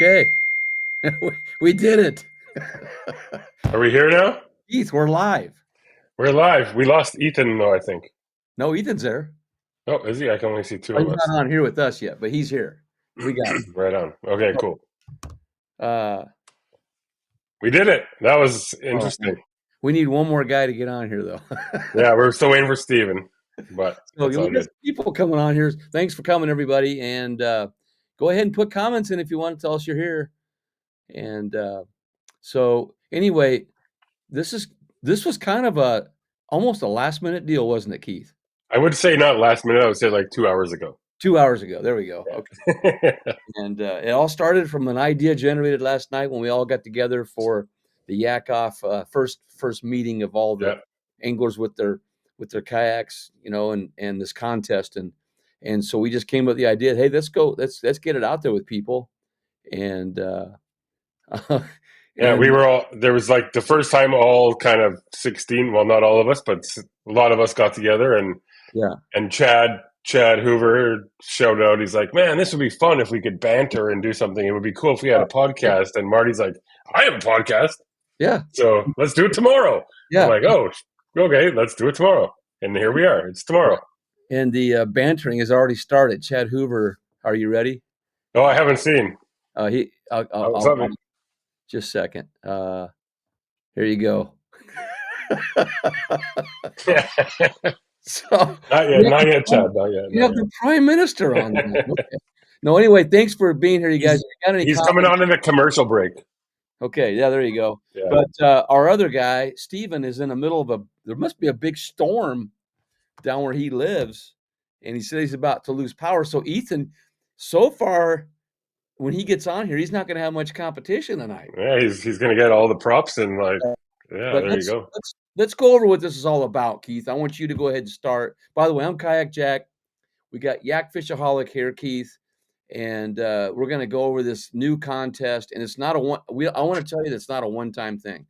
Okay. We did it. Are we here now? Keith, we're live. We're live. We lost Ethan, though, I think. No, Ethan's there. Oh, is he? I can only see two Oh, of he's us. not on here with us yet, but he's here. We got Right on. Okay, cool. uh We did it. That was oh, interesting. we need one more guy to get on here though. Yeah, we're still waiting for Steven, but So that's we all got good. some people coming on here. Thanks for coming, everybody. And go ahead and put comments in if you want to tell us you're here. And so anyway, this is this was kind of a almost a last minute deal, wasn't it, Keith? I would say not last minute. I would say like 2 hours ago. 2 hours ago. There we go. Okay. Yeah. And it all started from an idea generated last night when we all got together for the Yakoff first meeting of all the Yeah. anglers with their kayaks, and this contest, and so we just came with the idea, hey, let's get it out there with people, and Yeah, we and were all, there was like the first time all kind of 16, well, not all of us, but a lot of us got together yeah, and Chad Hoover showed out. He's like, "Man, this would be fun if we could banter and do something. It would be cool if we had a podcast." And Marty's like, "I have a podcast, yeah, so let's do it tomorrow." I'm yeah, like, "Oh, okay, let's do it tomorrow." And here we are. It's tomorrow. and the bantering has already started. Chad Hoover, are you ready? Oh, I haven't seen. He, Oh, something. just a second. Here you go. So Not yet. Not yet, Chad. Not yet. you Not have yet. the prime minister on there. Okay. No, anyway, thanks for being here, you guys. If you got any He's coming comments? on in a commercial break. Okay, yeah, there you go. Yeah. But our other guy, Steven, is in the middle of there must be a big storm down where he lives, and he said he's about to lose power. So Ethan, so far, when he gets on here, he's not going to have much competition tonight. Yeah, he's gonna get all the props and like, yeah, But there you go. let's go over what this is all about, Keith. I want you to go ahead and start. By the way, I'm Kayakjak. We got Yak Fishaholic here, Keith, and we're going to go over this new contest. And it's not a one. I want to tell you that's not a one-time thing.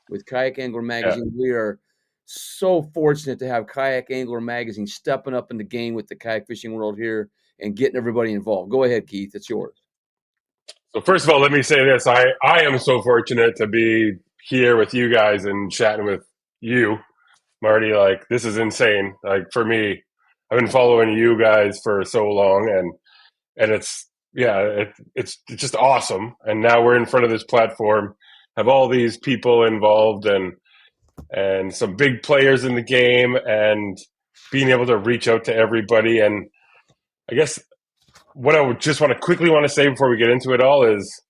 With Kayak Angler Yeah. Magazine, we are so fortunate to have Kayak Angler Magazine stepping up in the game with the kayak fishing world here and getting everybody involved. Go ahead, Keith. It's yours. So first of all, let me say this: I am so fortunate to be here with you guys and chatting with you, Marty. Like, this is insane. Like, for me, I've been following you guys for so long, and it's, yeah, it's just awesome. And now we're in front of this platform, have all these people involved, and some big players in the game, and being able to reach out to everybody. And I guess what I would just want to say before we get into it all is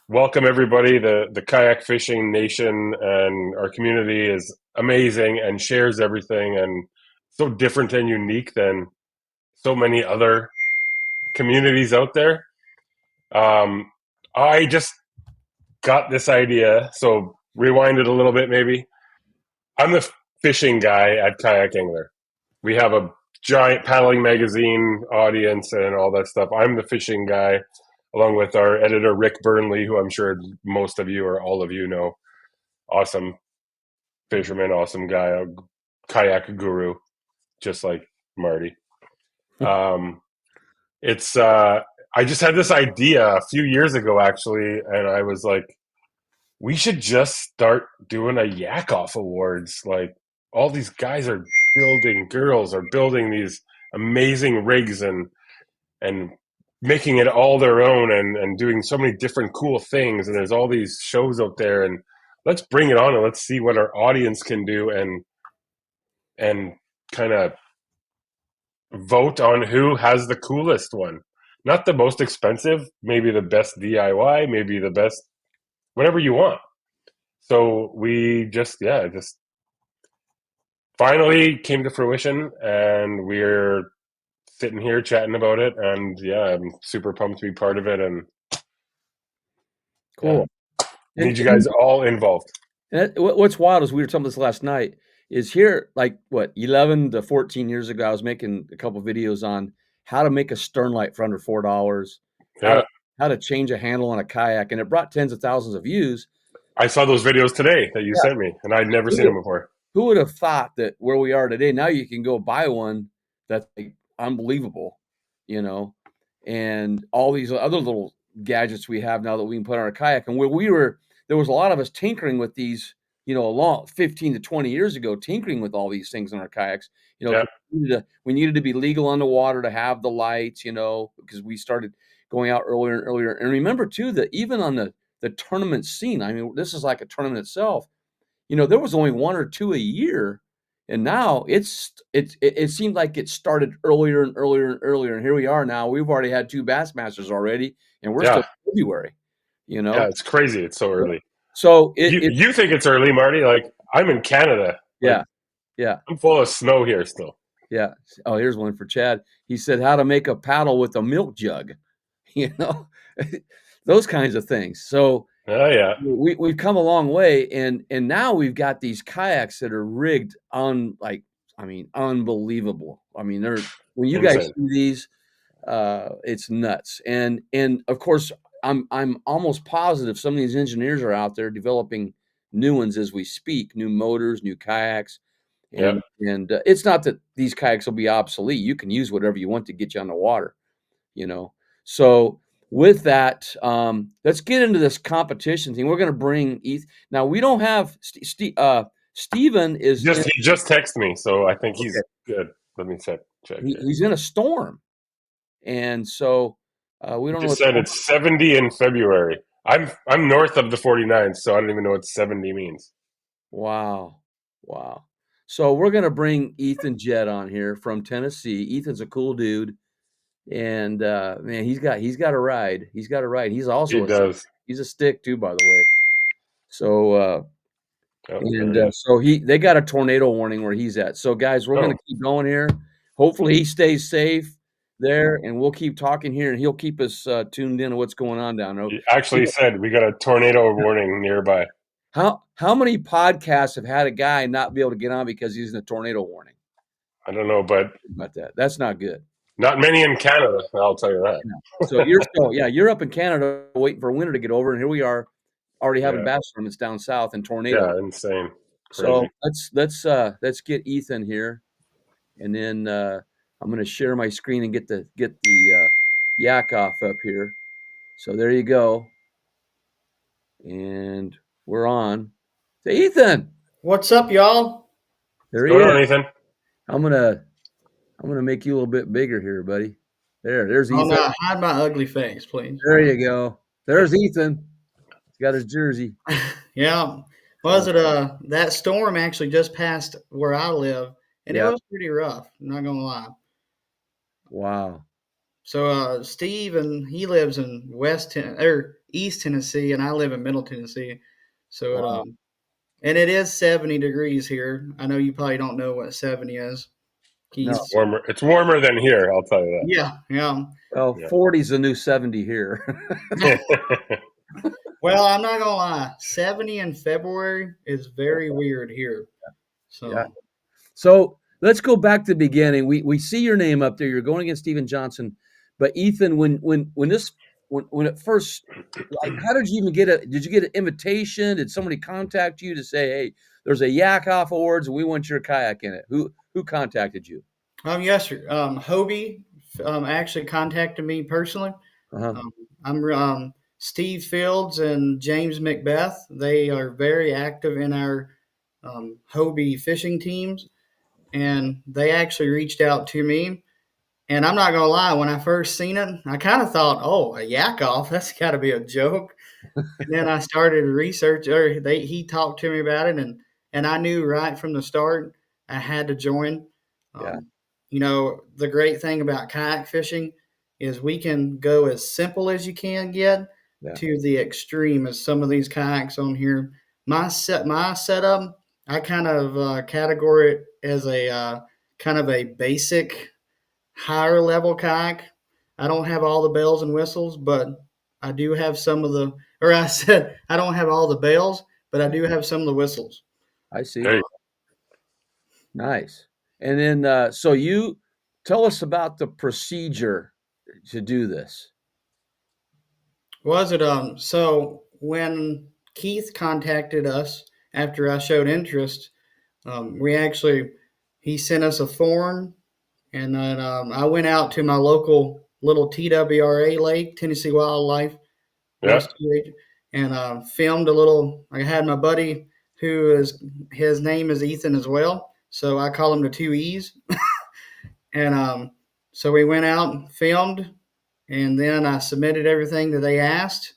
welcome everybody. The kayak fishing nation and our community is amazing and shares everything, and so different and unique than so many other communities out there. I just got this idea, so rewind it a little bit maybe. I'm the fishing guy at Kayak Angler. We have a giant paddling magazine audience and all that stuff. I'm the fishing guy, along with our editor Rick Burnley, who I'm sure most of you or all of you know. Awesome fisherman, awesome guy, a kayak guru, just like Marty. It's I just had this idea a few years ago, actually, and I was like, we should just start doing a Yakoff Awards. Like, all these guys are building, girls are building these amazing rigs and making it all their own, and doing so many different cool things. And there's all these shows out there, and let's bring it on and let's see what our audience can do, and kind of vote on who has the coolest one. Not the most expensive, maybe the best DIY, maybe the best whatever you want. So we just finally came to fruition, and we're sitting here chatting about it. And yeah, I'm super pumped to be part of it. And Cool. yeah, need you guys all involved. And what's wild is we were talking about this last night. Is here like what 11 to 14 years ago, I was making a couple videos on how to make a stern light for under $4, Yeah, how to change a handle on a kayak, and it brought tens of thousands of views. I saw those videos today that you Yeah. sent me, and I'd never seen them before. Who would have thought that where we are today, now you can go buy one that's like unbelievable, and all these other little gadgets we have now that we can put on our kayak. And where there was a lot of us tinkering with these, a long 15 to 20 years ago, tinkering with all these things in our kayaks, 'cause Yeah. we needed to be legal on the water to have the lights, because we started going out earlier and earlier. And remember too that even on the tournament scene, I mean, this is like a tournament itself. There was only 1 or 2 a year, and now it seemed like it started earlier and earlier and earlier, and here we are now. We've already had 2 Bassmasters already, and we're still Yeah. in February, you Yeah. know? It's crazy. It's so Yeah. early. So You think it's early, Marty? Like I'm in Canada. Like yeah, yeah, I'm full of snow here still. yeah. Oh, here's one for Chad. He said, "How to make a paddle with a milk jug," you know? Those kinds of things. So Oh yeah. we've come a long way, and now we've got these kayaks that are rigged on, like, I mean, unbelievable. I mean, they're when you guys Insane. see these, it's nuts. And of course, I'm almost positive some of these engineers are out there developing new ones as we speak, new motors, new kayaks, Yep. and it's not that these kayaks will be obsolete. You can use whatever you want to get you on the water, you know. So with that, let's get into this competition thing. We're going to bring Now we don't have Steven is in. He just texted me, so I think he's Okay, good. Let me check here. he's in a storm, and so we He don't know just what's said going. it's 70 in February. I'm north of the 49th, so I don't even know what 70 means. Wow, wow. So we're going to bring Jett on here from Tennessee. Ethan's a cool dude, and man, he's got a ride. He's got a ride. He's He also does. he's a stick too, by the way. So. Oh, there And, he is. so they got a tornado warning where he's at. So, guys, we're gonna Oh, keep going here. Hopefully, he stays safe there, and we'll keep talking here, and he'll keep us, tuned in to what's going on down there. he actually said we got a tornado warning nearby. How many podcasts have had a guy not be able to get on because he's in a tornado warning? I don't know, but About that. That's not good. not many in Canada. I'll tell you Yeah. that. So you're still yeah, you're up in Canada waiting for winter to get over, and here we are already having Yeah, bass tournaments down south and tornadoes. yeah, insane, So crazy. let's get Ethan here. And then I'm going to share my screen and get the Yakoff up here. So there you go, and we're on. Say, Ethan, What's up, y'all? What's there he going is. on, Ethan? I'm gonna make you a little bit bigger here, buddy. There's Oh Ethan. no, hide my ugly face, please. There you go. There's Ethan. He's got his jersey. Yeah. Was So it that storm actually just passed where I live, and it yeah, was pretty rough, I'm not gonna lie. wow, So Steve and he lives in East Tennessee, and I live in Middle Tennessee. So wow. and it is 70 degrees here. I know you probably don't know what 70 is, No, Keith. Warmer. It's warmer than here. I'll tell you Yeah, yeah. well, that. 40's the new 70 here. Yeah. Well, I'm not gonna lie, 70 in February is very weird here. Yeah. So So let's go back to the beginning. We see your name up there. You're going against Steven Johnson, but Ethan, when it first, like, how did you even get a? Did you get an invitation? Did somebody contact you to say, "Hey, there's a Yakoff Awards and we want your kayak in it"? Who contacted you? yes, sir. Hobie actually contacted me personally. Uh-huh. Um, I'm Steve Fields and James Macbeth. They are very active in our Hobie fishing teams, and they actually reached out to me. And I'm not gonna lie, when I first seen it, I kind of thought, "Oh, a yak off? That's got to be a joke." And then I started research, or he talked to me about it, and I knew right from the start I had to join. Yeah, Um, the great thing about kayak fishing is we can go as simple as you can get yeah, to the extreme as some of these kayaks on here. My setup, I kind of categorize it as a kind of a basic higher level kayak. I don't have all the bells and whistles, but I do have some of the, or I said, I don't have all the bells, but I do have some of the whistles. I see. Hey, Nice. And then, so you tell us about the procedure to do this. Was it, so when Keith contacted us after I showed interest, we actually, he sent us a form, and then I went out to my local little TWRA lake, Tennessee Wildlife, Yeah. And filmed a little. I had my buddy his name is Ethan as well, so I call him the two E's. And so we went out and filmed, and then I submitted everything that they asked.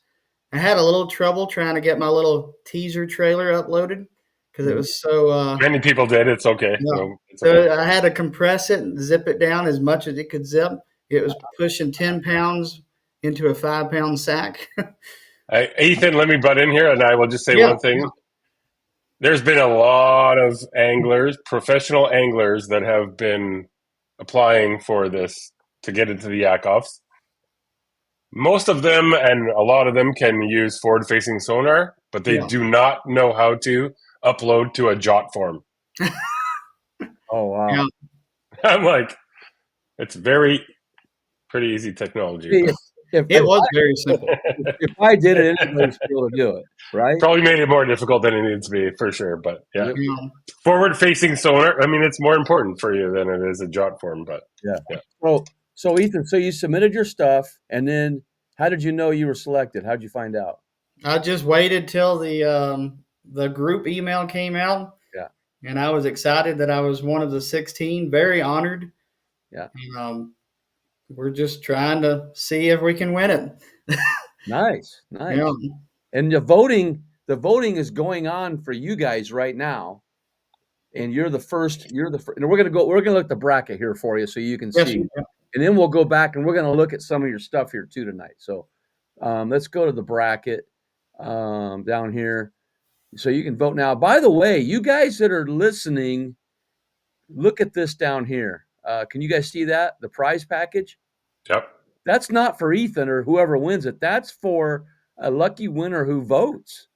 I had a little trouble trying to get my little teaser trailer uploaded because it was so. Many people did. It's okay. No. No, it's So okay. I had to compress it and zip it down as much as it could zip. It was pushing 10 pounds into a 5-pound sack. Ethan, let me butt in here, and I will just say Yeah. one thing. There's been a lot of anglers, professional anglers, that have been applying for this to get into the Yakoffs. Most of them and a lot of them can use forward-facing sonar, but they Yeah. do not know how to upload to a jot form. Oh wow. Yeah. I'm like, it's pretty easy technology. See, But It was very simple. if I did it, anybody should be able to do it, right? probably made it more difficult than it needs to be, for sure. But yeah, Yep. Yeah. forward-facing sonar, I mean, it's more important for you than it is a jot form. But So Ethan, so you submitted your stuff, and then how did you know you were selected? How'd you find out? I just waited till the group email came out. Yeah. And I was excited that I was one of the 16, very honored. Yeah. And, we're just trying to see if we can win it. Nice. Yeah. And the voting is going on for you guys right now. And you're the first, and we're gonna look at the bracket here for you so you can Yes, see. sir. And then we'll go back and we're gonna look at some of your stuff here too tonight. So let's go to the bracket down here. So you can vote now. By the way, you guys that are listening, look at this down here. Can you guys see that? The prize package? yep. That's not for Ethan or whoever wins it. That's for a lucky winner who votes.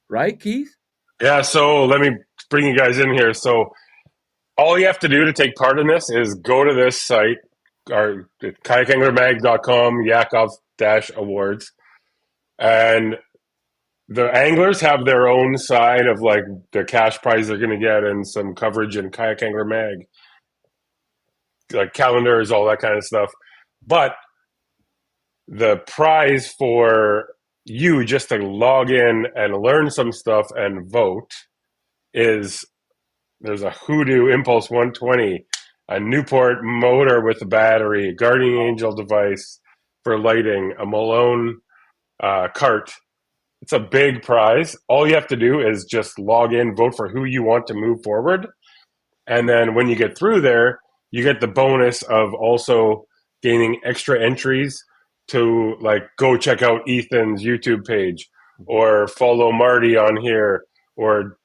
Right, Keith? Yeah, so let me bring you guys in here. So all you have to do to take part in this is go to this site, or kayakanglermag.com, Yakoff-awards, and the anglers have their own side of like the cash prize they're going to get and some coverage in Kayak Angler Mag, like calendars, all that kind of stuff. But the prize for you just to log in and learn some stuff and vote is there's a Hoodoo Impulse 120, a Newport motor with a battery, a Guardian Angel device for lighting, a Malone cart. It's a big prize. All you have to do is just log in, vote for who you want to move forward. And then when you get through there, you get the bonus of also gaining extra entries to like go check out Ethan's YouTube page or follow Marty on here or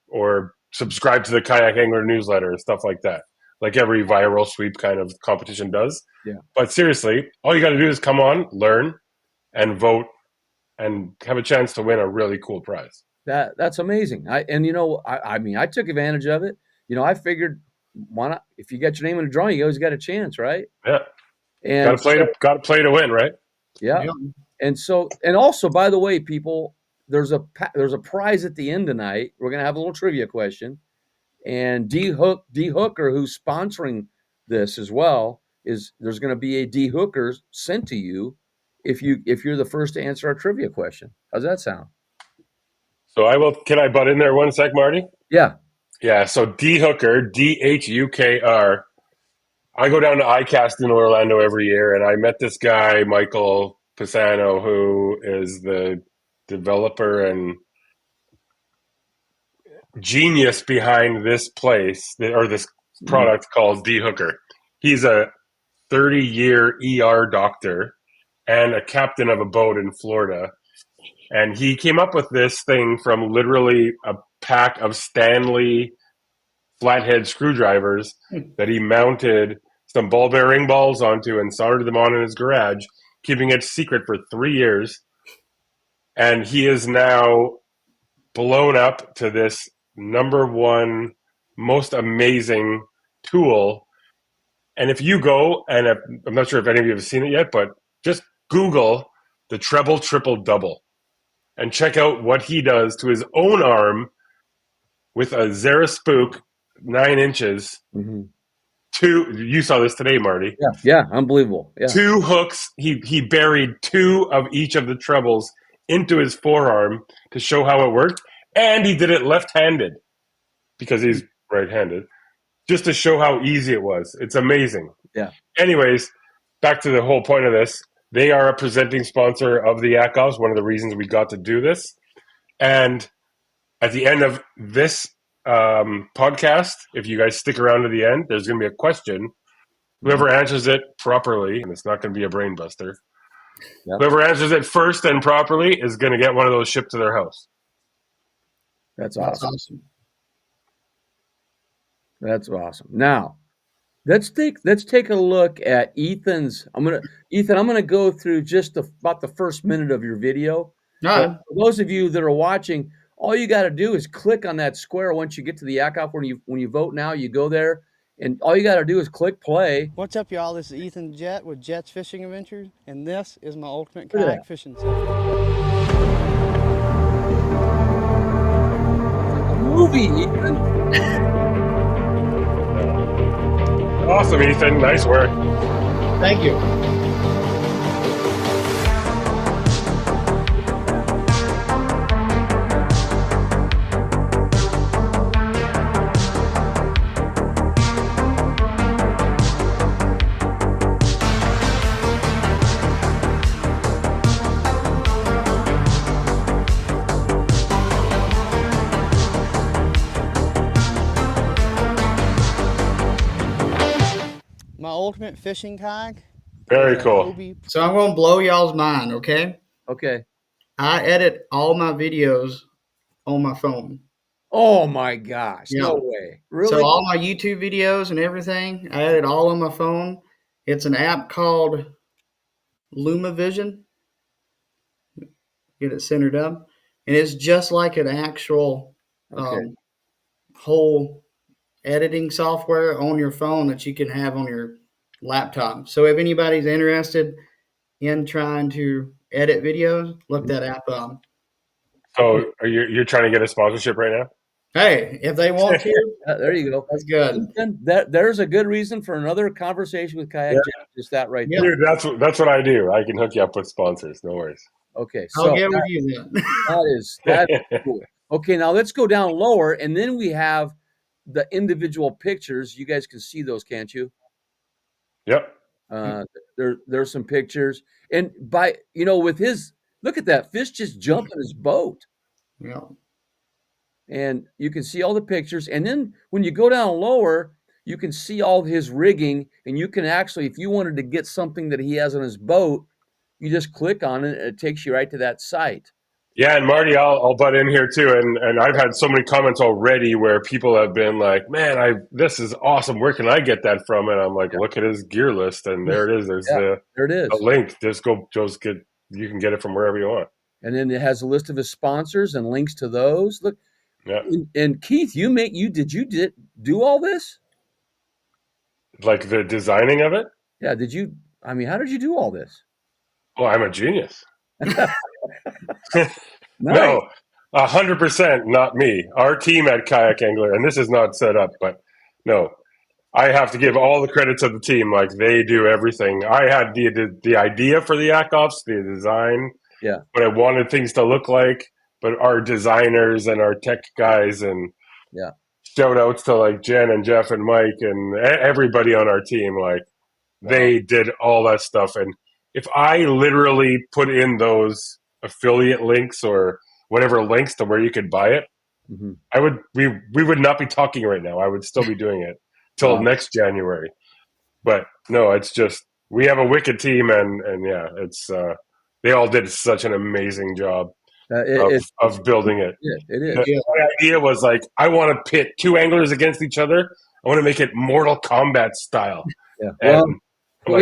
subscribe to the Kayak Angler newsletter and stuff like that. Like every viral sweep kind of competition does. Yeah. But seriously, all you got to do is come on, learn, and vote, and have a chance to win a really cool prize. That's amazing. I mean, I took advantage of it. I figured, why not? If you get your name in a drawing, you always got a chance, right? Yeah. And Got to play to win, right? yeah. And also, by the way, people, there's a prize at the end tonight. We're gonna have a little trivia question, and D Hooker, who's sponsoring this as well, there's gonna be a D Hooker sent to you if you're the first to answer our trivia question. How's that sound? So can I butt in there one sec, Marty? Yeah. Yeah, so D Hooker, DHUKR. I go down to ICAST in Orlando every year, and I met this guy, Michael Pisano, who is the developer and genius behind this place, or this product called D Hooker. He's a 30-year ER doctor and a captain of a boat in Florida. And he came up with this thing from literally a pack of Stanley flathead screwdrivers that he mounted some ball bearing balls onto and soldered them on in his garage, keeping it secret for 3 years. And he is now blown up to this number one most amazing tool. And if you go, and I'm not sure if any of you have seen it yet, but just Google the treble triple double and check out what he does to his own arm with a Zara Spook 9 inches. Mm-hmm. You saw this today, Marty. Yeah, unbelievable. Yeah. 2 hooks. He buried 2 of each of the trebles into his forearm to show how it worked, and he did it left-handed because he's right-handed, just to show how easy it was. It's amazing. Yeah. Anyways, back to the whole point of this. They are a presenting sponsor of the Yakoffs, one of the reasons we got to do this. And at the end of this podcast, if you guys stick around to the end, there's going to be a question. Whoever answers it properly, and it's not going to be a brain buster, Yep. whoever answers it first and properly is going to get one of those shipped to their house. That's awesome. That's awesome. Now, let's take a look at Ethan's. Ethan, I'm gonna go through just about the first minute of your video. No, For those of you that are watching, all you got to do is click on that square once you get to the Yakoff. When you vote now, you go there, and all you got to do is click play. What's up, y'all? This is Ethan Jett with Jett's Fishing Adventures, and this is my ultimate Look at kayak that. fishing session. Movie, Ethan. Awesome, Ethan. Nice work. thank you. My ultimate fishing kayak. Very is a cool. Hobie. So I'm going to blow y'all's mind, okay? Okay. I edit all my videos on my phone. Oh my gosh! Yeah. No way. Really? So all my YouTube videos and everything, I edit all on my phone. It's an app called LumaVision. Get it centered up. And it's just like an actual Okay. whole editing software on your phone that you can have on your laptop. So if anybody's interested in trying to edit videos, look that app up. So you're trying to get a sponsorship right now? Hey, if they want to, There you go. that's good. Ethan, there's a good reason for another conversation with Kayakjak. Just that right Yeah. there. Dude, that's what I do. I can hook you up with sponsors. No worries. Okay. I'll So get with you then. that is cool. Okay, now let's go down lower, and then we have the individual pictures. You guys can see those, can't you? Yep. There's some pictures, and with his look at that fish just jumping his boat, Yeah. and you can see all the pictures. And then when you go down lower, you can see all his rigging, and you can actually, if you wanted to get something that he has on his boat, you just click on it, and it takes you right to that site. Yeah, and Marty, I'll butt in here too, and I've had so many comments already where people have been like, "Man, this is awesome. Where can I get that from?" And I'm like, "Look at his gear list, and there it is. There's there it is. the link. Just get. You can get it from wherever you want." And then it has a list of his sponsors and links to those. Look, Yeah, and Keith, did you do all this? like the designing of it. Yeah, did you? I mean, how did you do all this? Oh, I'm a genius. Nice. No, 100% not me. Our team at Kayak Angler, and this is not set up, but no, I have to give all the credit to the team. Like they do everything. I had the idea for the Yakoffs, the design, Yeah. what I wanted things to look like, but our designers and our tech guys and Yeah. shout outs to like Jen and Jeff and Mike and everybody on our team. Like they did all that stuff. And if I literally put in those affiliate links or whatever links to where you could buy it, Mhm. we would not be talking right now. I would still be doing it till Wow. next January. But no, it's just we have a wicked team, and yeah, it's they all did such an amazing job of building it. It is. My idea was like I want to pit two anglers against each other. I want to make it Mortal Kombat style. Yeah. And Well,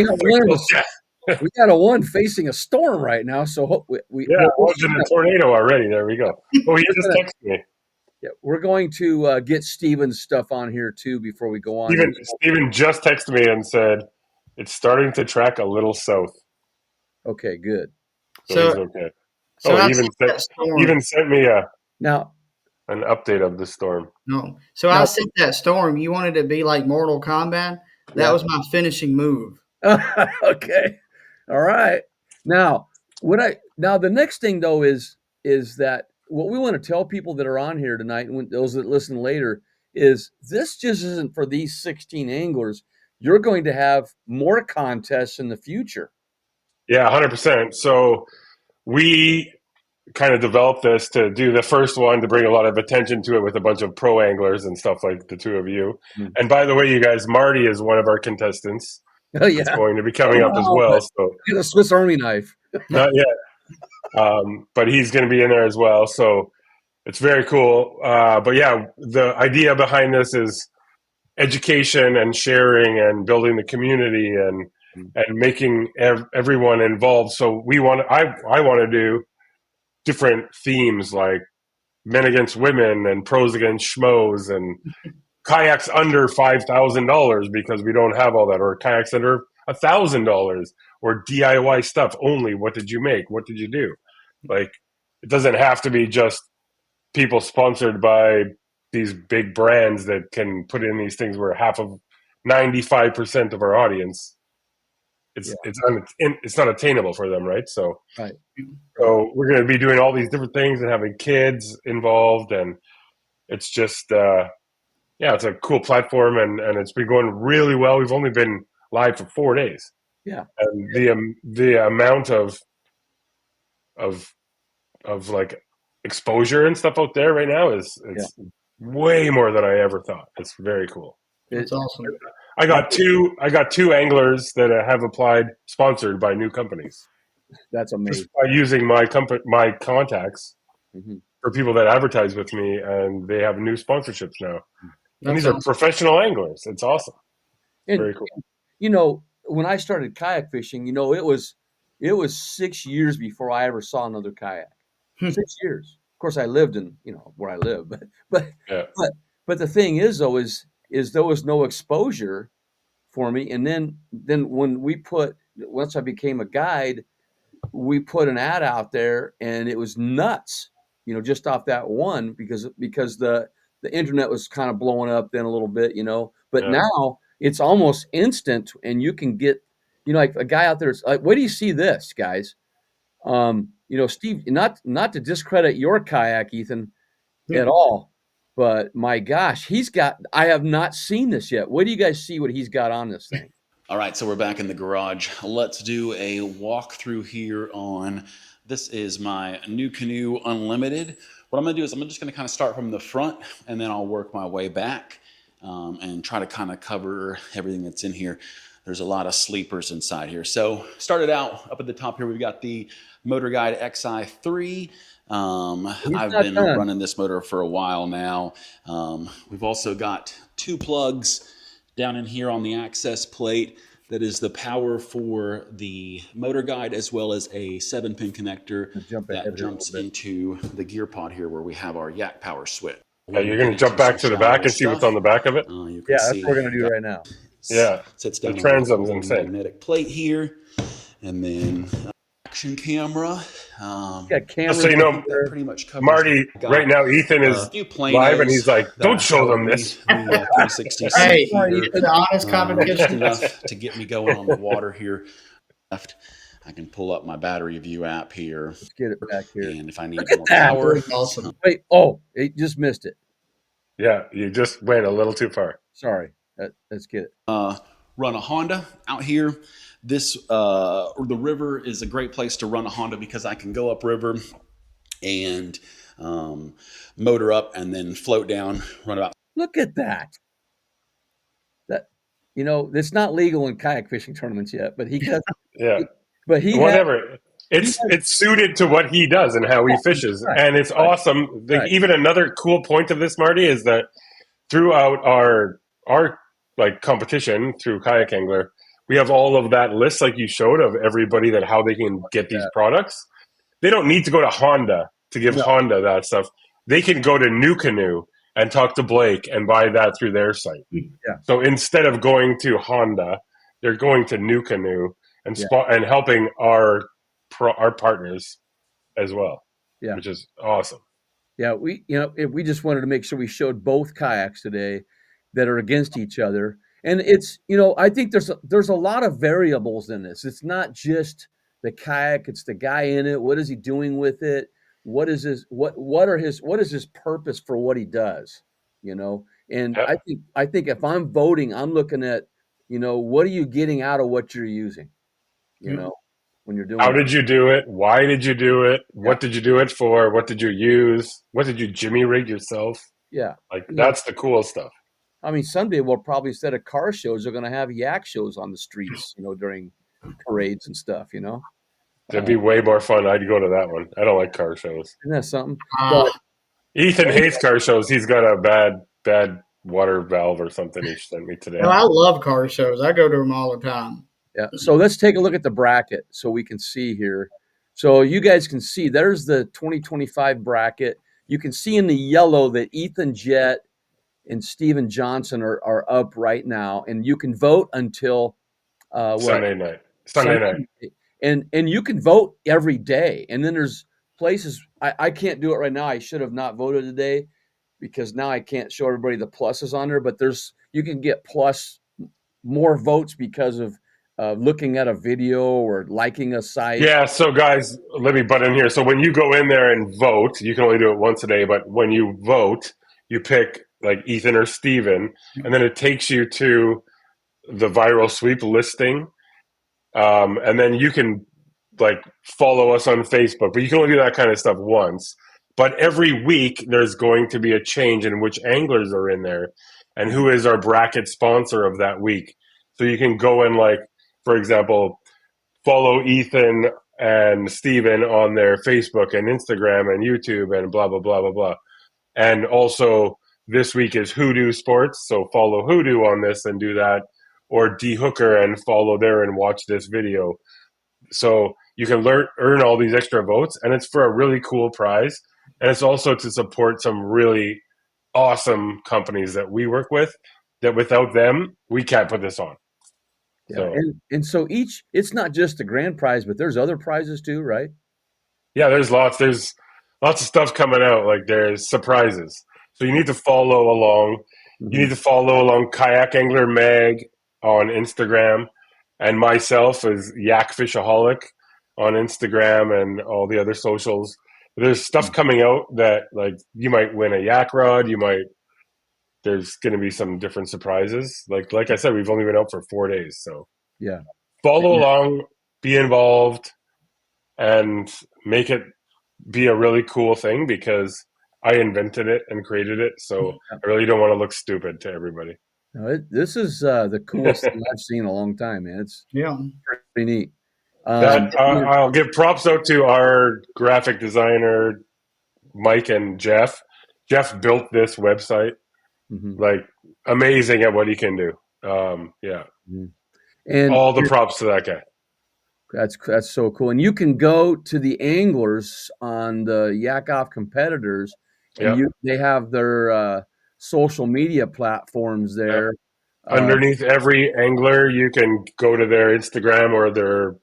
we got a one facing a storm right now, so I was in a tornado already. There we go. Oh, he just texted me. Yeah, we're going to get Steven's stuff on here too before we go on. Steven just texted me and said it's starting to track a little south. Okay, good. So he's okay. So I even sent me now an update of the storm. No. So I sent that storm. You wanted it to be like Mortal Kombat. That was my finishing move. Okay. All right. Now, Now the next thing though is that what we want to tell people that are on here tonight, and those that listen later, is this just isn't for these 16 anglers. You're going to have more contests in the future. Yeah, 100%. So we kind of developed this to do the first one to bring a lot of attention to it with a bunch of pro anglers and stuff like the two of you. Mm. And by the way, you guys, Marty is one of our contestants. Oh It's yeah, going to be coming up as wow, well. but So get a Swiss Army knife. not yet, but he's going to be in there as well. So it's very cool. But yeah, the idea behind this is education and sharing and building the community and making everyone involved. So I want to do different themes like men against women and pros against schmoes and kayaks under $5,000 because we don't have all that, or kayaks under $1,000, or DIY stuff only. What did you make? What did you do? Like, it doesn't have to be just people sponsored by these big brands that can put in these things where 95% of our audience, it's not attainable for them, right? So Right. so we're going to be doing all these different things and having kids involved, and it's just it's a cool platform, and it's been going really well. We've only been live for 4 days. Yeah. And the amount of like exposure and stuff out there right now it's way more than I ever thought. It's very cool. That's awesome. I got two anglers that have applied, sponsored by new companies. That's amazing. Just by using my contacts Mm-hmm. for people that advertise with me, and they have new sponsorships now. And these are awesome. professional anglers. It's awesome. And, very cool. When I started kayak fishing, it was 6 years before I ever saw another kayak. 6 years. Of course, I lived in where I live, but Yeah. but the thing is though is there was no exposure for me, and then when once I became a guide, we put an ad out there, and it was nuts, just off that one because the internet was kind of blowing up then a little bit, but Yeah. now it's almost instant, and you can get, like a guy out there. It's like, wait do you see this, guys? Steve, not to discredit your kayak, Ethan, at all, but my gosh, I have not seen this yet. What do you guys see what he's got on this thing? All right, so we're back in the garage. Let's do a walkthrough here on, this is my NuCanoe Unlimited. What I'm gonna do is I'm just gonna kind of start from the front, and then I'll work my way back and try to kind of cover everything that's in here. There's a lot of sleepers inside here. So started out up at the top here, we've got the Motor Guide XI3. I've been running this motor for a while now. We've also got 2 plugs down in here on the access plate. That is the power for the Motor Guide, as well as a 7-pin connector that jumps into the gear pod here where we have our Yak Power switch. You're going to jump back to the back and see what's on the back of it? You can That's see what we're going to do right now. Yeah. Sits down The transom's on insane. magnetic plate here. And then action camera. Got cameras. Just so you know, That pretty much covers Marty, right now, Ethan is live, and he's like, don't show them this. The 360 Hey, here. it's an honest Just competition. enough to get me going on the water here. Left, I can pull up my battery view app here. Let's get it back here. And if I need Look at more that. power, Awesome. Wait, it just missed it. Yeah, you just went a little too far. Sorry. Let's get it. run a Honda out here. This the river is a great place to run a Honda because I can go upriver and motor up and then float down, run about. Look at that. It's not legal in kayak fishing tournaments yet, but he does. Yeah. But he whatever. It's suited to what he does and how he fishes, right, and it's awesome. Even another cool point of this, Marty, is that throughout our like competition through Kayak Angler, we have all of that list, like you showed, of everybody that how they can get these products. They don't need to go to Honda to give Honda that stuff. They can go to NuCanoe and talk to Blake and buy that through their site. Yeah. So instead of going to Honda, they're going to NuCanoe and helping our partners as well, which is awesome. Yeah, we just wanted to make sure we showed both kayaks today that are against each other, and it's I think there's a lot of variables in this. It's not just the kayak. It's the guy in it. What is he doing with it? What is his what is his purpose for what he does? You know, and Yeah. I think if I'm voting, I'm looking at, what are you getting out of what you're using? You Yeah. know, when you're How doing it. did you do it? Why did you do it? Yeah, What did you do it for? What did you use? What did you jimmy rig yourself? yeah. Like You know, that's the cool stuff. I mean, someday we'll probably, instead of car shows, they're going to have yak shows on the streets. During parades and stuff. That'd be way more fun. I'd go to that one. I don't like car shows. Isn't that something? But Ah, Ethan hates car shows. He's got a bad water valve or something he sent me today. no, I love car shows. I go to them all the time. yeah, so let's take a look at the bracket so we can see here. So you guys can see there's the 2025 bracket. You can see in the yellow that Ethan, Jett, and Steven Johnson are up right now, and you can vote until what Sunday night. Sunday Sunday, night. and you can vote every day. And then there's places I can't do it right now. I should have not voted today because now I can't show everybody the pluses on there. But you can get plus more votes because of looking at a video or liking a site. Yeah, so guys, let me butt in here. So when you go in there and vote, you can only do it once a day, but when you vote, you pick like Ethan or Steven, and then it takes you to the viral sweep listing. And then you can like follow us on Facebook, but you can only do that kind of stuff once. But every week there's going to be a change in which anglers are in there and who is our bracket sponsor of that week. So you can go and like, for example, follow Ethan and Steven on their Facebook and Instagram and YouTube and blah blah blah blah blah. And also this week is Hoodoo Sports, so follow Hoodoo on this and do that, or D Hooker and follow there and watch this video. So you can earn all these extra votes, and it's for a really cool prize, and it's also to support some really awesome companies that we work with. That without them, we can't put this on. Yeah, So and so it's not just the grand prize, but there's other prizes too, right? yeah, there's lots of stuff coming out. Like there's surprises. So you need to follow along. You Mhm. need to follow along Kayak Angler Mag on Instagram, and myself is Yak Fishaholic on Instagram and all the other socials. There's stuff coming out that like you might win a yak rod. There's going to be some different surprises. Like I said, we've only been out for 4 days, so Yeah. follow Yeah. along, be involved, and make it be a really cool thing because I invented it and created it. So I really don't want to look stupid to everybody. No, this is the coolest thing I've seen in a long time, man. It's Yeah. pretty neat. That I'll give props out to our graphic designer, Mike and Jeff. Jeff built this website, Mhm. like amazing at what he can do. Yeah, Mhm. And all the props to that guy. that's so cool. And you can go to the anglers on the Yakoff competitors, and Yeah, they have their social media platforms yeah. there. Uh, Underneath every angler, you can go to their Instagram or their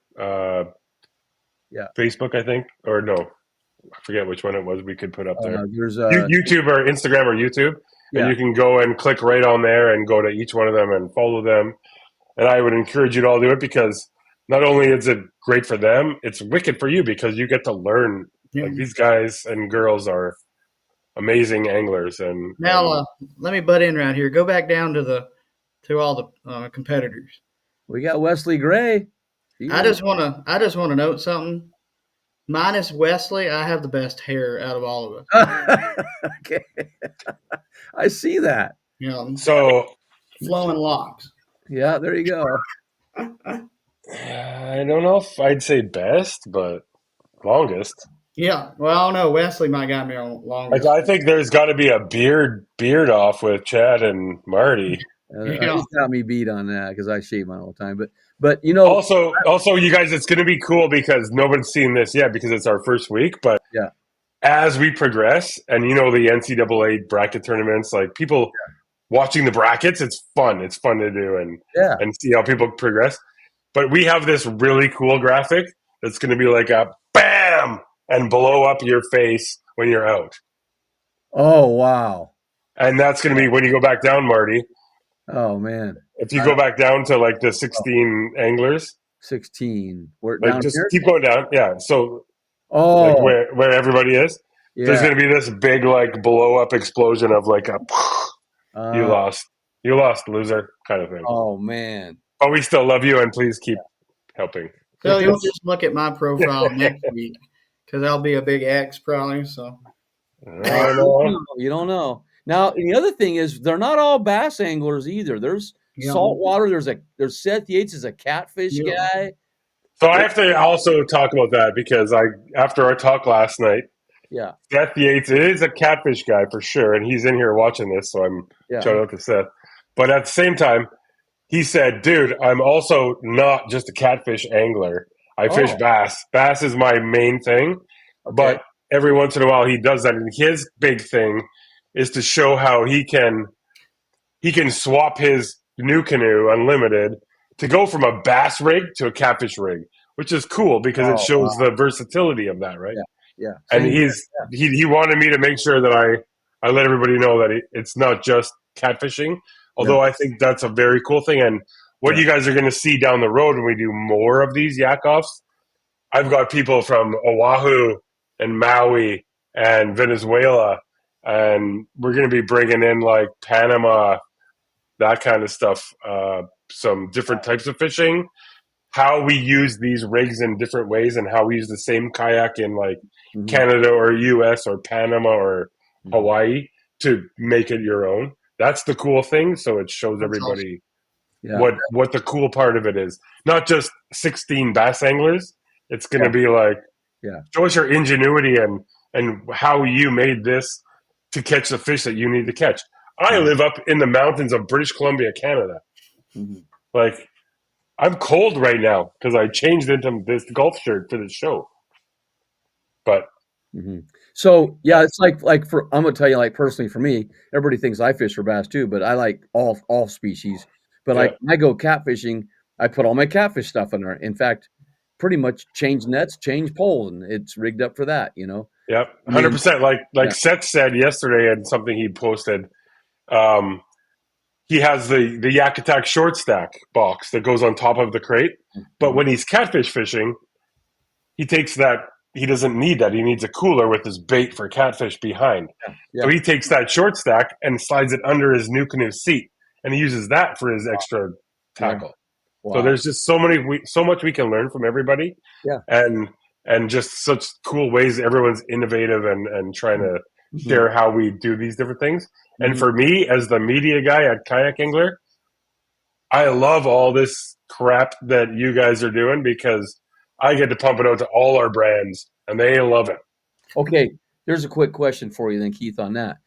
yeah, Facebook, I think, or no, I forget which one it was. We could put up there. there's YouTube or Instagram or YouTube, and yeah. you can go and click right on there and go to each one of them and follow them. And I would encourage you to all do it because not only is it great for them, it's wicked for you because you get to learn. Yeah. Like these guys and girls are amazing anglers, and Now, let me butt in right here. Go back down to all the competitors. We got Wesley Gray. I just want to note something. Minus Wesley, I have the best hair out of all of us. Okay. I see that. You know, so flowing locks. Yeah, there you go. I don't know if I'd say best, but longest. Yeah. Well, I don't know. Wesley might got me on Like longest. I think there's got to be a beard off with Chad and Marty. Yeah. He's got me beat on that because I shave mine all the time. But Also, you guys, it's going to be cool because nobody's seen this yet because it's our first week. But yeah, as we progress, and the NCAA bracket tournaments, like people watching the brackets, it's fun. It's fun to do and see how people progress. But we have this really cool graphic that's going to be like a bam and blow up your face when you're out. Oh wow. And that's going to be when you go back down, Marty. Oh man. If you go back down to like the 16 anglers, 16. We're Like down just here? keep going down. Yeah. So like Oh, where everybody is, there's yeah. gonna be this big like blow up explosion of like a you Uh, lost. You lost, loser kind of thing. oh, man. But we still love you and please keep helping. So you'll just look at my profile next week because I'll be a big X probably. So I know. You don't know. Now, the other thing is they're not all bass anglers either. There's you know, saltwater. There's Seth Yates is a catfish you know, guy. So I have to also talk about that because after our talk last night, Yeah, Seth Yates is a catfish guy for sure, and he's in here watching this, so I'm yeah. shout out to Seth. But at the same time, he said, "Dude, I'm also not just a catfish angler. I fish Oh, bass. Bass is my main thing, okay. but every once in a while he does that. And his big thing is to show how he can swap his new canoe unlimited to go from a bass rig to a catfish rig, which is cool because it Oh, shows wow. the versatility of that, right? Yeah, yeah. And Same here. he wanted me to make sure that I let everybody know that it's not just catfishing, Yeah, although I think that's a very cool thing. And what yeah. you guys are going to see down the road when we do more of these Yakoffs, I've got people from Oahu and Maui and Venezuela, and we're going to be bringing in like Panama, that kind of stuff, some different types of fishing, how we use these rigs in different ways, and how we use the same kayak in like Mhm, Canada or US or Panama or mhm. Hawaii to make it your own. That's the cool thing. So it shows that's awesome. everybody Yeah, what the cool part of it is. Not just 16 bass anglers. It's going yeah, to be like yeah. show us your ingenuity and how you made this to catch the fish that you need to catch. I Mhm, live up in the mountains of British Columbia, Canada. mhm, Like I'm cold right now because I changed into this golf shirt for the show. But mhm. So, yeah, it's like for I'm gonna tell you, like, personally for me, everybody thinks I fish for bass too, but I like all species. But, yeah, like, when I go catfishing, I put all my catfish stuff in there. In fact, pretty much change nets, change poles, and it's rigged up for that, you know? yeah, I mean 100%. Like yeah, Seth said yesterday and something he posted. Um, he has the Yak Attack short stack box that goes on top of the crate. But mhm, when he's catfish fishing, he takes that. He doesn't need that. He needs a cooler with his bait for catfish behind. yeah, So yeah, he takes that short stack and slides it under his new canoe seat, and he uses that for his extra yeah. tackle. So Wow. there's just so much we can learn from everybody, Yeah. and just such cool ways everyone's innovative and trying Mhm, to mhm, share how we do these different things. And mhm. for me, as the media guy at Kayak Angler, I love all this crap that you guys are doing because I get to pump it out to all our brands, and they love it. Okay, there's a quick question for you then, Keith, on that.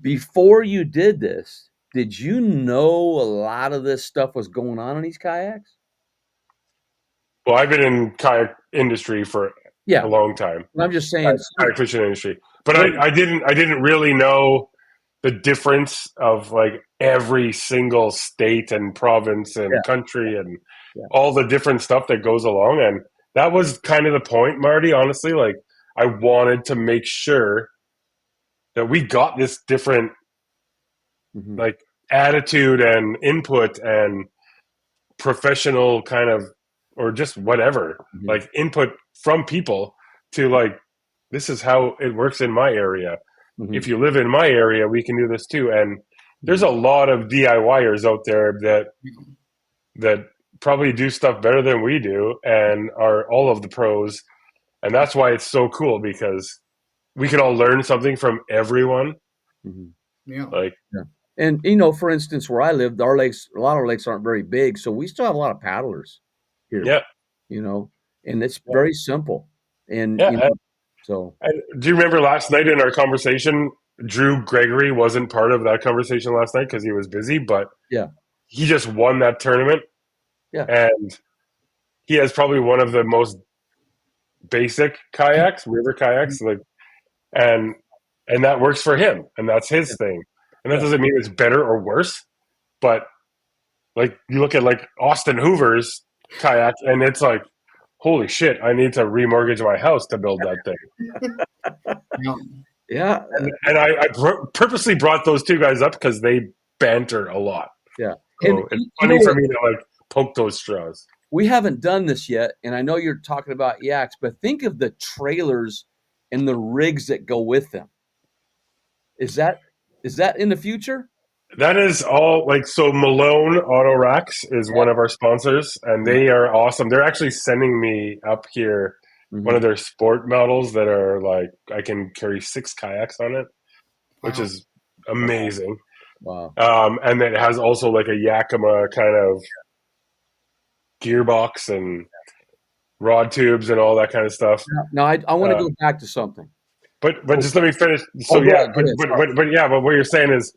Before you did this, did you know a lot of this stuff was going on in these kayaks? Well, I've been in kayak industry for a Yeah, long time, and I'm just saying kayak fishing industry, but what I didn't really know the difference of like every single state and province yeah, and country and yeah, all the different stuff that goes along. And that was kind of the point, Marty, honestly. Like I wanted to make sure that we got this different mhm, like attitude and input and professional kind of or just whatever mhm, like input from people to like this is how it works in my area. If mhm, you live in my area, we can do this too. And there's mhm, a lot of DIYers out there that probably do stuff better than we do and are all of the pros. And that's why it's so cool because we can all learn something from everyone. mhm, Yeah. Like, yeah, and, you know, for instance, where I lived, our lakes a lot of our lakes aren't very big, so we still have a lot of paddlers here, yeah, you know, and it's yeah, very simple, and, yeah. you know, so And do you remember last night in our conversation, Drew Gregory wasn't part of that conversation last night because he was busy, but yeah, he just won that tournament. yeah, And he has probably one of the most basic kayaks, river mhm, kayaks, like and that works for him, and that's yeah, his thing. And that yeah, doesn't mean it's better or worse, but like you look at like Austin Hoover's kayak, and it's like, holy shit, I need to remortgage my house to build that thing. Yeah. yeah, And I purposely brought those two guys up because they banter a lot, yeah, and, so it's you know funny for what? me to like poke those straws. we haven't done this yet, and I know you're talking about yaks, but think of the trailers and the rigs that go with them. Is that in the future? That is all like so. Malone Auto Racks is one of our sponsors, and they are awesome. They're actually sending me up here one of their sport models that are like I can carry 6 kayaks on it, which Wow. is amazing. Wow. And then it has also like a Yakima kind of gearbox and rod tubes and all that kind of stuff. Now I want to go back to something. But just let me finish. So go yeah, ahead, go ahead. but yeah, but what you're saying is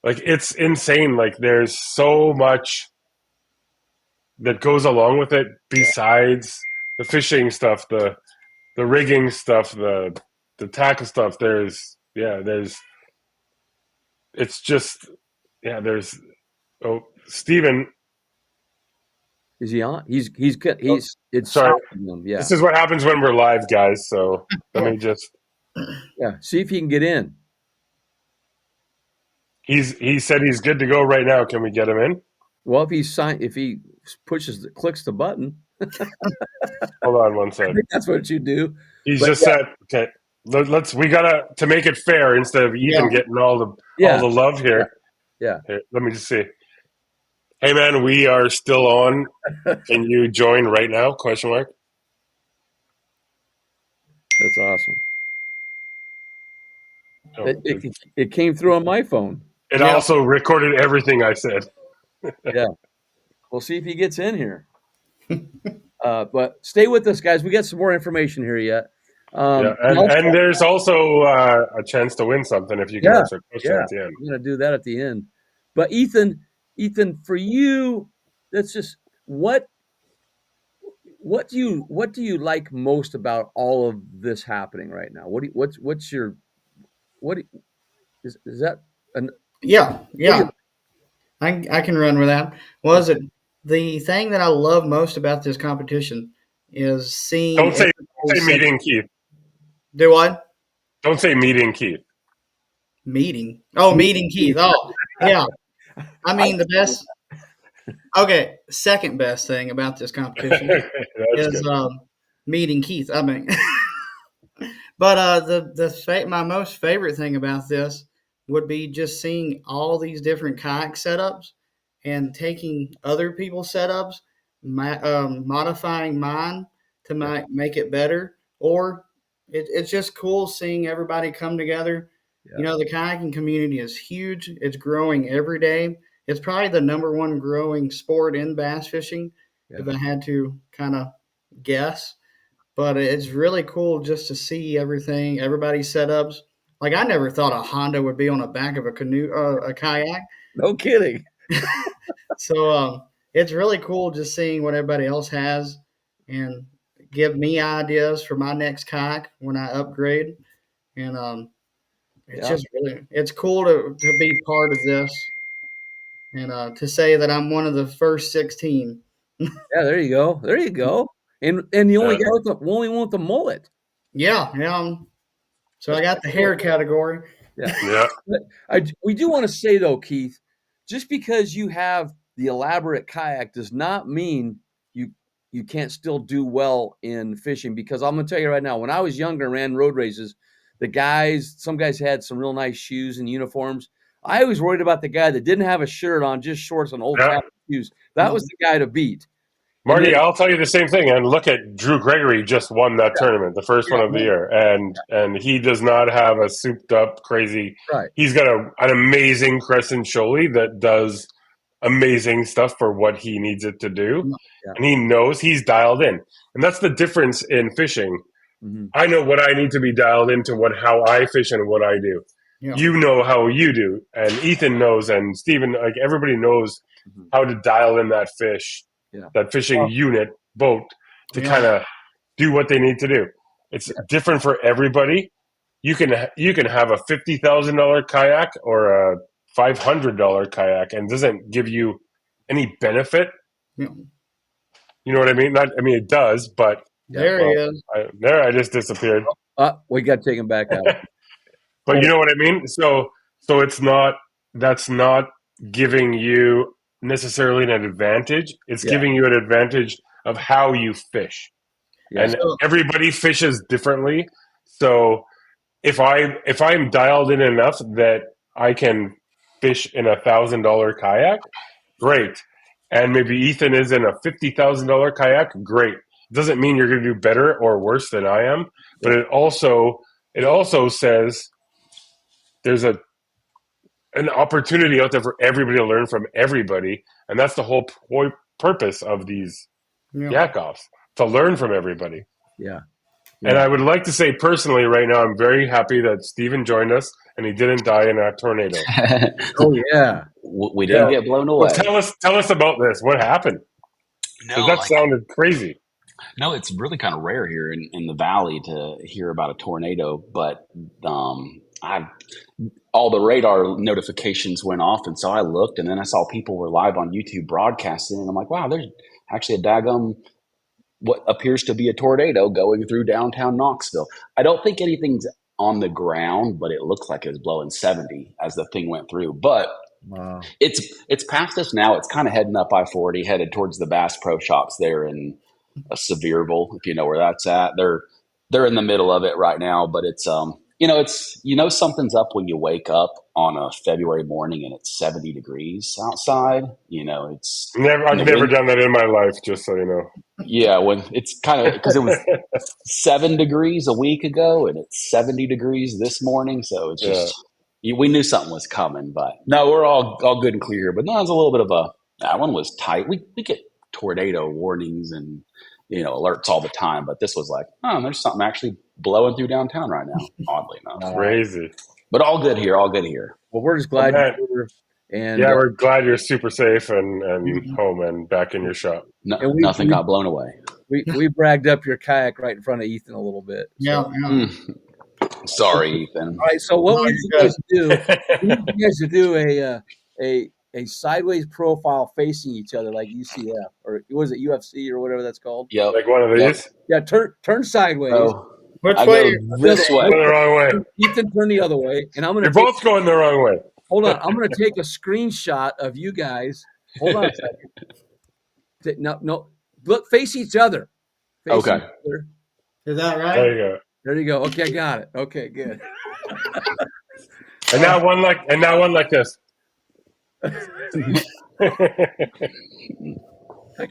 like it's insane. Like there's so much that goes along with it besides the fishing stuff, the rigging stuff, the tackle stuff. There's it's just there's Steven. Is he on? He's it's Sorry. stopping him. Yeah. This is what happens when we're live, guys. So let me just See if he can get in. he said he's good to go right now. Can we get him in? Well, if he clicks the button. Hold on one I second. think that's what you do. He's just said, okay, we gotta to make it fair instead of Ethan getting all the love here. Yeah. Here, let me just see. Hey man, we are still on. Can you join right now? Question mark. That's awesome. Oh, It came through on my phone. it also recorded everything I said. Yeah. We'll see if he gets in here. But stay with us, guys. We got some more information here yet. And there's also a chance to win something if you can answer a question at the end. I'm going to do that at the end. But Ethan, for you, that's just what do you like most about all of this happening right now? Is that I can run with that. Was it the thing that I love most about this competition is seeing. Don't say meeting Keith. Do what? Don't say meeting Keith. Meeting. Oh, meeting Keith. Oh, yeah. I mean, the best. Okay, second best thing about this competition is meeting Keith. I mean, but my most favorite thing about this would be just seeing all these different kayak setups and taking other people's setups, modifying mine to make it better. Or it's just cool seeing everybody come together. Yeah. You know, the kayaking community is huge. It's growing every day. It's probably the number one growing sport in bass fishing, if I had to kind of guess. But it's really cool just to see everybody's setups. Like I never thought a Honda would be on the back of a canoe, a kayak. No kidding. So it's really cool just seeing what everybody else has and give me ideas for my next kayak when I upgrade. And it's just it's cool to be part of this and to say that I'm one of the first 16. Yeah, there you go. And you only got only want the mullet. Yeah. So I got the hair category. Yeah. We do want to say though, Keith, just because you have the elaborate kayak does not mean you can't still do well in fishing. Because I'm gonna tell you right now, when I was younger and ran road races, some guys had some real nice shoes and uniforms. I was worried about the guy that didn't have a shirt on, just shorts and old shoes. That was the guy to beat. Marty, I'll tell you the same thing. And look at Drew Gregory just won that tournament, the first one of the year, and he does not have a souped up crazy. Right. He's got an amazing crescent shoalie that does amazing stuff for what he needs it to do, and he knows he's dialed in, and that's the difference in fishing. Mm-hmm. I know what I need to be dialed into how I fish and what I do. Yeah. You know how you do, and Ethan knows, and Steven, like everybody knows how to dial in that fish. Yeah. That fishing unit boat to kind of do what they need to do. It's different for everybody. You can have a $50,000 kayak or a $500 kayak, and it doesn't give you any benefit. Yeah. You know what I mean? It does, but there he is. I just disappeared. We got to take him back out. But you know what I mean? So it's not. That's not giving you necessarily an advantage. It's Yeah. giving you an advantage of how you fish. Yeah. And everybody fishes differently. So if I'm dialed in enough that I can fish in $1,000 kayak, great. And maybe Ethan is in a $50,000 kayak, great. Doesn't mean you're going to do better or worse than I am, but Yeah. it also says there's an opportunity out there for everybody to learn from everybody, and that's the whole purpose of these Yakoffs, to learn from everybody. Yeah. And I would like to say personally right now, I'm very happy that Steven joined us and he didn't die in a tornado. Oh yeah. We didn't get blown away. Well, tell us about this. What happened? Because that sounded crazy. No, it's really kind of rare here in the valley to hear about a tornado, but all the radar notifications went off, and so I looked, and then I saw people were live on YouTube broadcasting, and I'm like, wow, there's actually a daggum what appears to be a tornado going through downtown Knoxville. I don't think anything's on the ground, but it looks like it was blowing 70 as the thing went through. But Wow. it's past us now. It's kind of heading up I-40, headed towards the Bass Pro Shops there in Sevierville, if you know where that's at. They're in the middle of it right now, but it's something's up when you wake up on a February morning and it's 70 degrees outside. It's I've never done that in my life, just so you know. Yeah, when it's kind of because it was 7 degrees a week ago and it's 70 degrees this morning, so it's just we knew something was coming. But no, we're all good and clear here. But no, it's a little bit of that one was tight. We get tornado warnings and alerts all the time, but this was like, there's something actually blowing through downtown right now. Oddly enough, crazy. But all good here. All good here. Well, we're just glad you're here. And we're glad you're super safe and home and back in your shop. Nothing got blown away. We bragged up your kayak right in front of Ethan a little bit. So. Yeah. Sorry, Ethan. All right. So what we need you guys to do? We need you guys to do a sideways profile facing each other like UCF or was it UFC or whatever that's called? Yeah. Like one of these. Yeah. Turn sideways. Which I way? go this way. The wrong way. Ethan, turn the other way, and I'm gonna. You're both going the wrong way. Hold on. I'm going to take a screenshot of you guys. Hold on a second. No. Look, face each other. Face okay. Each other. Is that right? There you go. There you go. Okay, I got it. Okay, good. And now one like this. I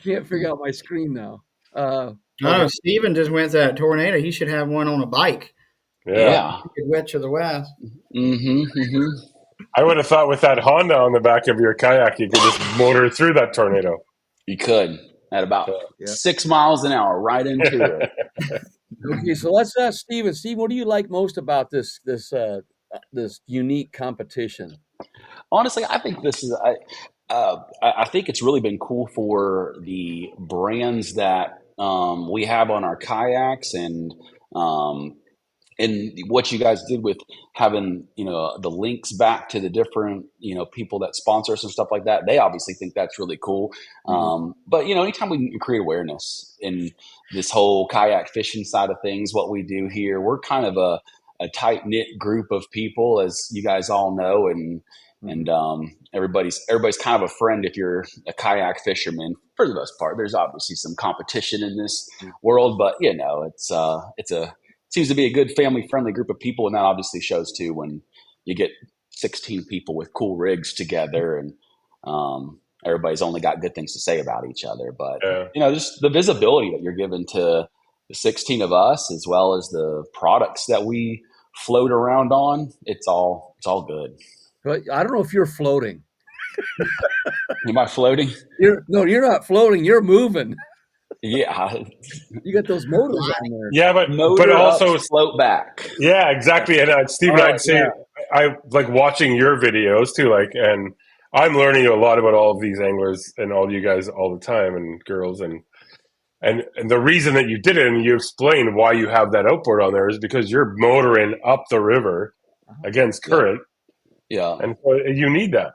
can't figure out my screen now. No, Steven just went through that tornado. He should have one on a bike. Yeah. Wet to the west. I would have thought with that Honda on the back of your kayak, you could just motor through that tornado. You could at about 6 miles an hour right into it. Okay, so let's ask Steven. Steve, what do you like most about this unique competition? Honestly, I think this is. I think it's really been cool for the brands that we have on our kayaks and what you guys did with having the links back to the different people that sponsor us and stuff like that. They obviously think that's really cool. But anytime we can create awareness in this whole kayak fishing side of things, what we do here, we're kind of a tight knit group of people, as you guys all know, and everybody's kind of a friend if you're a kayak fisherman for the most part. There's obviously some competition in this world, but it seems to be a good family friendly group of people, and that obviously shows too when you get 16 people with cool rigs together and everybody's only got good things to say about each other. But just the visibility that you're given to the 16 of us, as well as the products that we float around on, it's all good. But I don't know if you're floating. Am I floating? You're not floating. You're moving. Yeah, you got those motors on there. Yeah, but also float back. Yeah, exactly. And Steven, I'd say I like watching your videos too. And I'm learning a lot about all of these anglers and all you guys all the time and girls and the reason that you did it and you explained why you have that outboard on there is because you're motoring up the river against current. Yeah, and so you need that.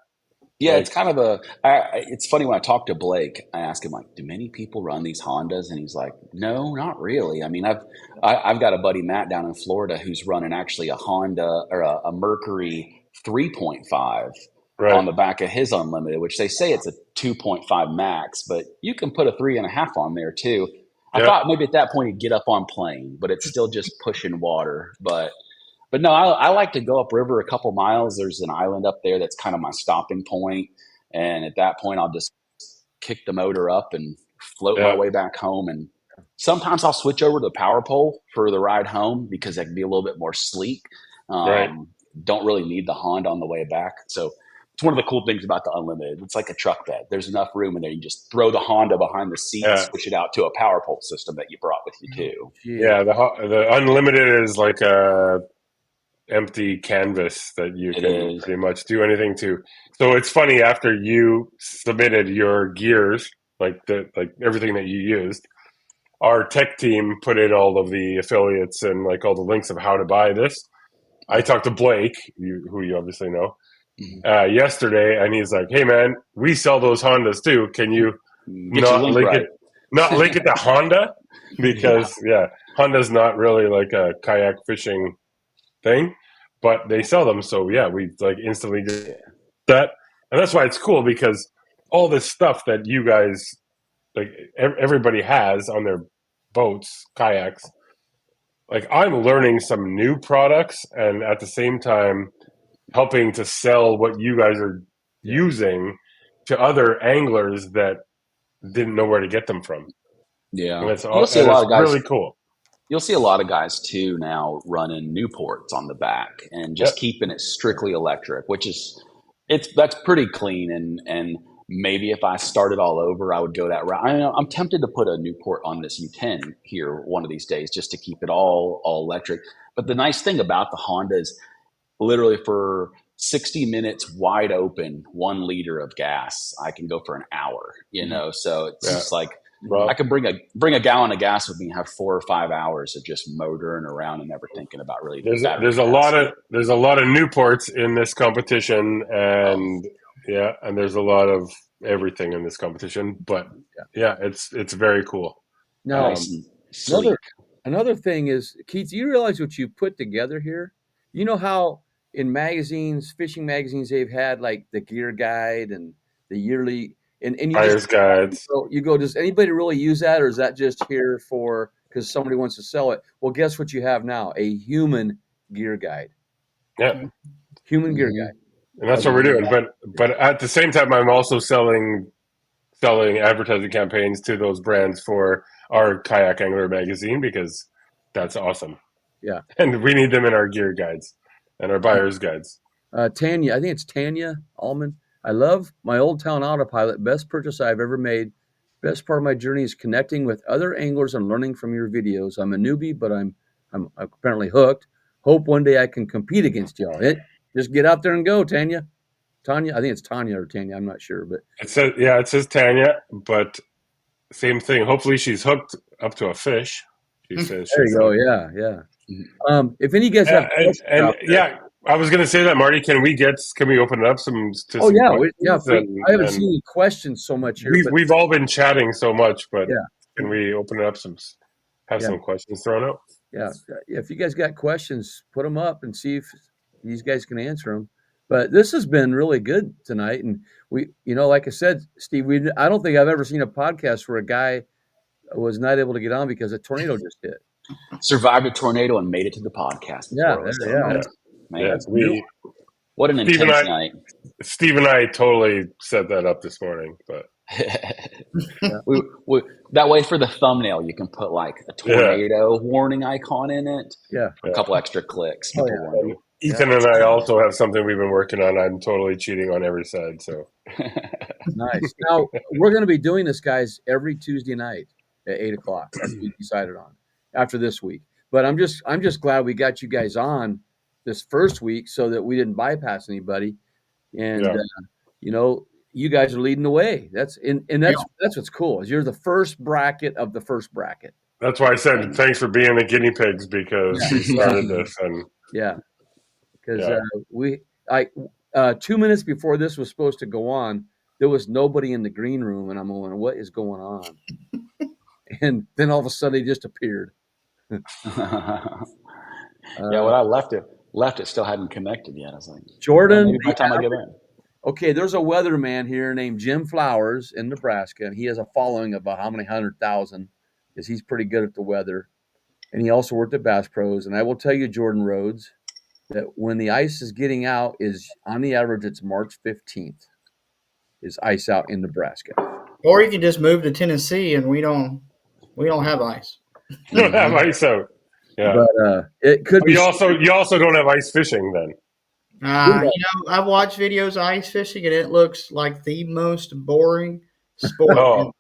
Yeah, it's kind of it's funny when I talk to Blake, I ask him do many people run these Hondas? And he's like, no, not really. I mean, I've got a buddy, Matt, down in Florida who's running actually a Honda or a Mercury 3.5 on the back of his unlimited, which they say it's a 2.5 max, but you can put a 3.5 on there too. I thought maybe at that point he'd get up on plane, but it's still just pushing water. But no, I like to go upriver a couple miles. There's an island up there that's kind of my stopping point, and at that point I'll just kick the motor up and float my way back home. And sometimes I'll switch over to the power pole for the ride home because that can be a little bit more sleek. Don't really need the Honda on the way back. So it's one of the cool things about the Unlimited. It's like a truck bed. There's enough room in there. You just throw the Honda behind the seat and switch it out to a power pole system that you brought with you too. Yeah, the Unlimited is like a empty canvas that you can pretty much do anything to. So it's funny, after you submitted your gears, like everything that you used, our tech team put in all of the affiliates and like all the links of how to buy this. I talked to Blake, who you obviously know, yesterday, and he's like, "Hey man, we sell those Hondas too. Can you not link it to Honda? Because Honda's not really like a kayak fishing thing, but they sell them. So yeah, we like instantly did that, and that's why it's cool, because all this stuff that you guys, like everybody has on their boats, kayaks, like I'm learning some new products, and at the same time helping to sell what you guys are using to other anglers that didn't know where to get them from. Yeah, and it's see a lot of guys, really cool. You'll see a lot of guys too now running Newports on the back and just keeping it strictly electric, which is that's pretty clean. And maybe if I started all over, I would go that route. I'm tempted to put a Newport on this U10 here one of these days just to keep it all electric. But the nice thing about the Honda is literally for 60 minutes wide open, 1 liter of gas, I can go for an hour, so it's just like, I could bring a gallon of gas with me and have 4 or 5 hours of just motoring around and never thinking about really. There's a lot of Newports in this competition, and and there's a lot of everything in this competition. But it's very cool. Now, another thing is, Keith, you realize what you put together here? You know how in magazines, fishing magazines, they've had like the gear guide and the yearly. And you buyer's guides. You go, does anybody really use that, or is that just here for because somebody wants to sell it? Well, guess what you have now? A human gear guide. Yeah, human gear guide, and that's what we're doing. But at the same time, I'm also selling advertising campaigns to those brands for our Kayak Angler magazine, because that's awesome. Yeah, and we need them in our gear guides and our buyer's guides. Tanya, I think it's Tanya Allman. I love my Old Town Autopilot. Best purchase I've ever made. Best part of my journey is connecting with other anglers and learning from your videos. I'm a newbie, but I'm apparently hooked. Hope one day I can compete against y'all. Just get out there and go, Tanya. I think it's Tanya or Tanya. I'm not sure, but it says Tanya, but same thing. Hopefully she's hooked up to a fish. She says there you go. Yeah. If any of you guys have questions, I was going to say that, Marty. Can we open it up some? To I some haven't seen any questions so much here. We've all been chatting so much, but can we open it up some questions thrown out? Yeah, if you guys got questions, put them up and see if these guys can answer them. But this has been really good tonight, and we, like I said, Steve, I don't think I've ever seen a podcast where a guy was not able to get on because a tornado just hit. Survived a tornado and made it to the podcast. Man, what an intense night. Steve and I totally set that up this morning, but that way for the thumbnail you can put like a tornado warning icon in it. A couple extra clicks. Ethan and I also have something we've been working on. I'm totally cheating on every side. So nice. Now we're going to be doing this, guys, every Tuesday night at 8:00. That's what we decided on after this week. But I'm just glad we got you guys on this first week so that we didn't bypass anybody. And you guys are leading the way. That's what's cool, is you're the first bracket of the first bracket. That's why I said thanks for being the guinea pigs, because we started this. And because 2 minutes before this was supposed to go on, there was nobody in the green room, and I'm going, what is going on? And then all of a sudden he just appeared. When I left it still hadn't connected yet. I was like, Jordan, maybe by the time I get in. Okay, there's a weatherman here named Jim Flowers in Nebraska, and he has a following of about how many 100,000 because he's pretty good at the weather. And he also worked at Bass Pros. And I will tell you, Jordan Rhodes, that when the ice is getting out is on the average, it's March 15th is ice out in Nebraska. Or you can just move to Tennessee and we don't have ice. You don't have ice out. Yeah. But it could But be. you also don't have ice fishing then. I've watched videos of ice fishing and it looks like the most boring sport. Oh,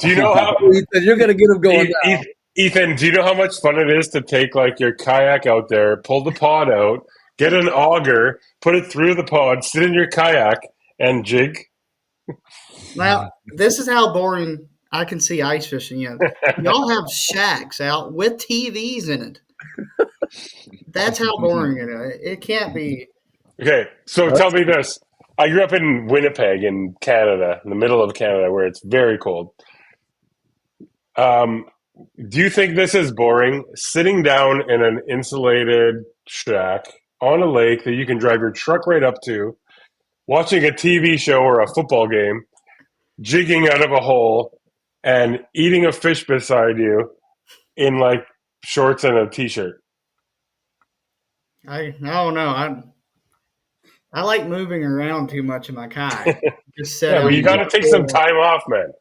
do you know how Ethan, you're going to get them going now. Ethan, do you know how much fun it is to take like your kayak out there, pull the pod out, get an auger, put it through the pod, sit in your kayak, and jig? Now, this is how boring I can see ice fishing. Y'all have shacks out with TVs in it. That's how boring it is. It can't be. Okay, so tell me this. I grew up in Winnipeg in Canada, in the middle of Canada, where it's very cold. Do you think this is boring? Sitting down in an insulated shack on a lake that you can drive your truck right up to, watching a TV show or a football game, jigging out of a hole, and eating a fish beside you in like shorts and a t-shirt. I don't know. I like moving around too much in my kayak. Just set Yeah, but you got to take some time off, man.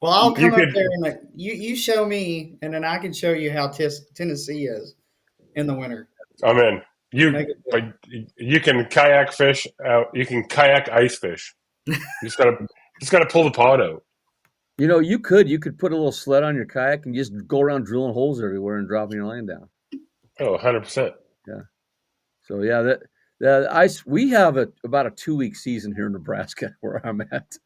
Well, I'll come up there and you show me, and then I can show you how Tennessee is in the winter. I'm in. You can kayak fish out. You can kayak ice fish. You just gotta pull the pod out. You know, you could put a little sled on your kayak and just go around drilling holes everywhere and dropping your line down. Oh, 100%. Yeah. So yeah, the ice. We have about a 2-week season here in Nebraska where I'm at.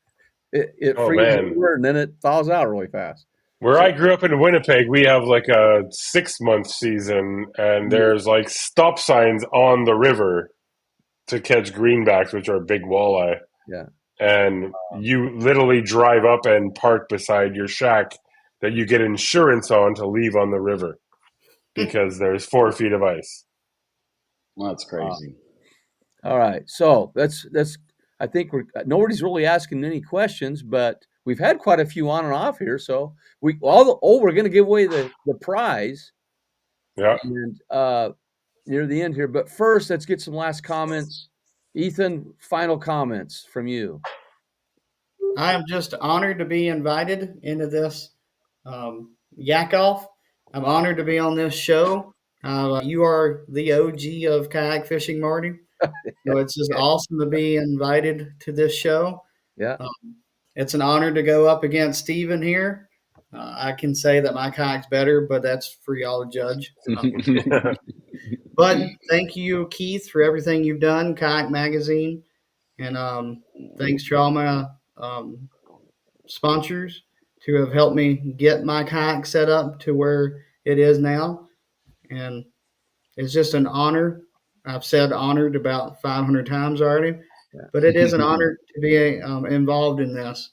It freezes over and then it thaws out really fast. Where I grew up in Winnipeg, we have like a 6-month season, and there's like stop signs on the river to catch greenbacks, which are big walleye. Yeah. And you literally drive up and park beside your shack that you get insurance on to leave on the river because there's 4 feet of ice. Well, that's crazy. All right. So that's I think nobody's really asking any questions, but we've had quite a few on and off here. So we're going to give away the prize. Yeah. And near the end here, but first let's get some last comments. Ethan, final comments from you. I am just honored to be invited into this Yakoff. I'm honored to be on this show. You are the OG of kayak fishing, Marty. So it's just awesome to be invited to this show. Yeah. It's an honor to go up against Steven here. I can say that my kayak's better, but that's for y'all to judge. But thank you, Keith, for everything you've done, Kayak Magazine. And thanks to all my sponsors to have helped me get my kayak set up to where it is now. And it's just an honor. I've said honored about 500 times already, but it is an honor to be involved in this.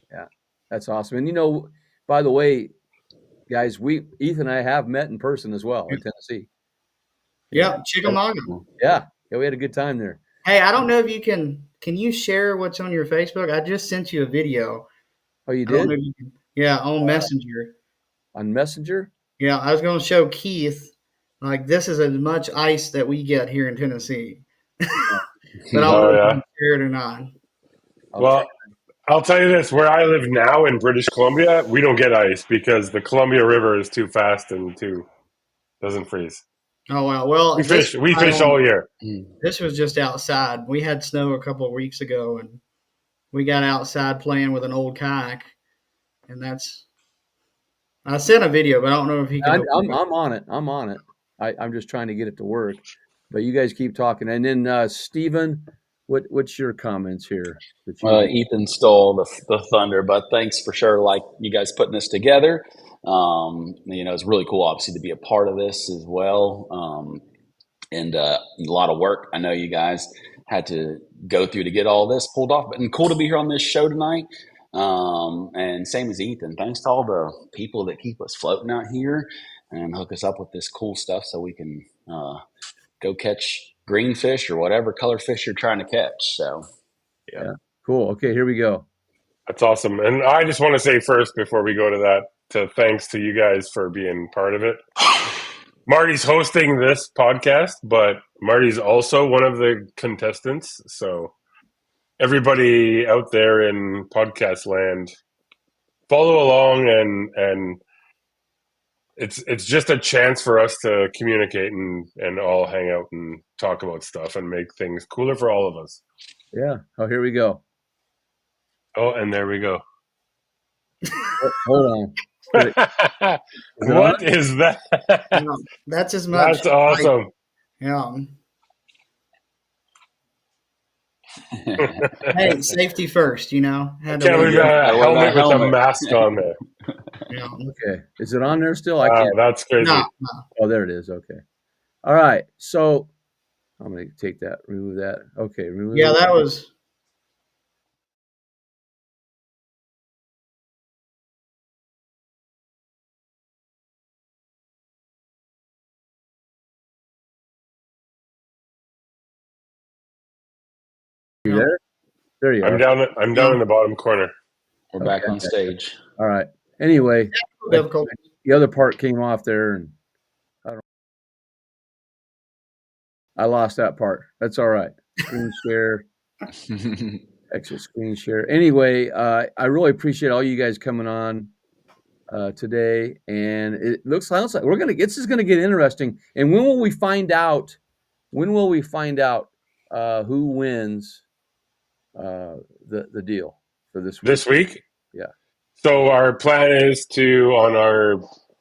Yeah, that's awesome. And, you know, by the way, guys, Ethan and I have met in person as well in Tennessee. Yeah, Chickamauga. Yeah, we had a good time there. Hey, I don't know if you can you share what's on your Facebook? I just sent you a video. Oh, you did? On Messenger. On Messenger? Yeah, I was going to show Keith, like, this is as much ice that we get here in Tennessee. But I don't know if you can share it or not. Well, I'll tell you this. Where I live now in British Columbia, we don't get ice because the Columbia River is too fast and doesn't freeze. Oh, wow. Well, we fish all year. This was just outside. We had snow a couple of weeks ago, and we got outside playing with an old kayak, and I sent a video, but I don't know if he can. I'm on it. I'm on it. I'm just trying to get it to work. But you guys keep talking. And then, Stephen, what's your comments here? Ethan stole the thunder, but thanks for sure. Like you guys putting this together. It's really cool, obviously, to be a part of this as well. And a lot of work. I know you guys had to go through to get all this pulled off, but cool to be here on this show tonight. And same as Ethan, thanks to all the people that keep us floating out here and hook us up with this cool stuff so we can go catch green fish or whatever color fish you're trying to catch. So, Yeah. Cool. Okay, here we go. That's awesome. And I just want to say first, before we go to that, thanks to you guys for being part of it. Marty's hosting this podcast, but Marty's also one of the contestants. So everybody out there in podcast land, follow along, and it's just a chance for us to communicate and all hang out and talk about stuff and make things cooler for all of us. Yeah. Oh, here we go. Oh, and there we go. Oh, hold on. Is it What on? is that? That's as much. That's awesome. Yeah. Hey, safety first, you know. Had to Can't wait. believe a wear helmet that with a helmet. mask on there. Yeah. Okay. Is it on there still? I Wow, can't. that's crazy. No, Oh, there it is. Okay. All right. So I'm going to take that, remove that. Okay. Remove yeah, it. that was. You there? There you I'm are. down. I'm down in the bottom corner. We're back on stage. All right. Anyway, Difficult. the other part came off there, and I lost that part. That's all right. Screen share, exit screen share. Anyway, I really appreciate all you guys coming on today, and it sounds like this is gonna get interesting. And when will we find out? When will we find out who wins the deal for this week? This week? Yeah. So our plan is to, on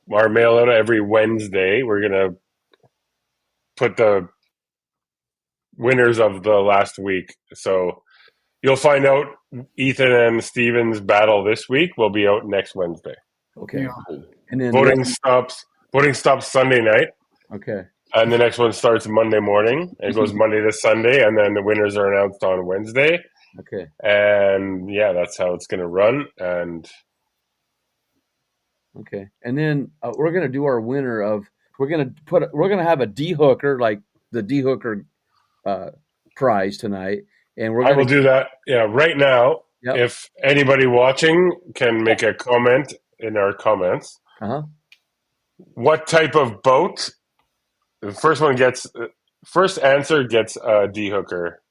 our mail out every Wednesday, we're gonna put the winners of the last week. So you'll find out Ethan and Steven's battle this week will be out next Wednesday. Okay. Yeah. And then Voting stops Sunday night, okay. and the next one starts Monday morning. It goes Monday to Sunday, and then the winners are announced on Wednesday. Okay. And yeah, that's how it's gonna run. And Okay. And then we're gonna do our winner of. We're gonna have a D-hooker, like the D-hooker prize tonight, and we're I gonna will do that. Yeah, right now. Yep. If anybody watching can make a comment in our comments, what type of boat? The first answer gets a D-hooker.